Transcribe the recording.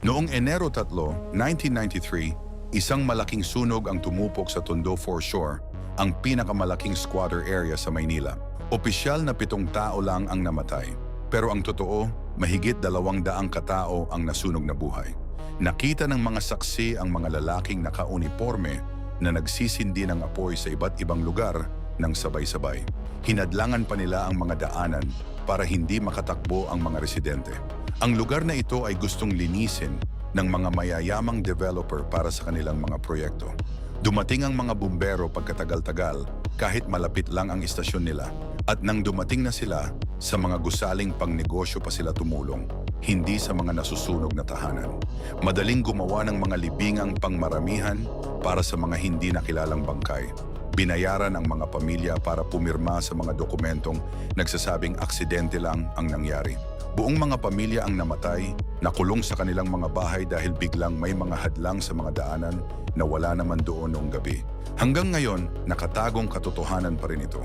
Noong Enero 3, 1993, isang malaking sunog ang tumupok sa Tondo Foreshore, ang pinakamalaking squatter area sa Maynila. Opisyal na 7 tao lang ang namatay. Pero ang totoo, mahigit 200 katao ang nasunog na buhay. Nakita ng mga saksi ang mga lalaking nakauniporme na nagsisindi ng apoy sa iba't ibang lugar ng sabay-sabay. Hinadlangan pa nila ang mga daanan para hindi makatakbo ang mga residente. Ang lugar na ito ay gustong linisin ng mga mayayamang developer para sa kanilang mga proyekto. Dumating ang mga bumbero pagkatagal-tagal kahit malapit lang ang istasyon nila. At nang dumating na sila, sa mga gusaling pangnegosyo pa sila tumulong, hindi sa mga nasusunog na tahanan. Madaling gumawa ng mga libingang pangmaramihan para sa mga hindi nakilalang bangkay. Binayaran ang mga pamilya para pumirma sa mga dokumentong nagsasabing aksidente lang ang nangyari. Buong mga pamilya ang namatay, nakulong sa kanilang mga bahay dahil biglang may mga hadlang sa mga daanan na wala naman doon noong gabi. Hanggang ngayon, nakatagong katotohanan pa rin ito.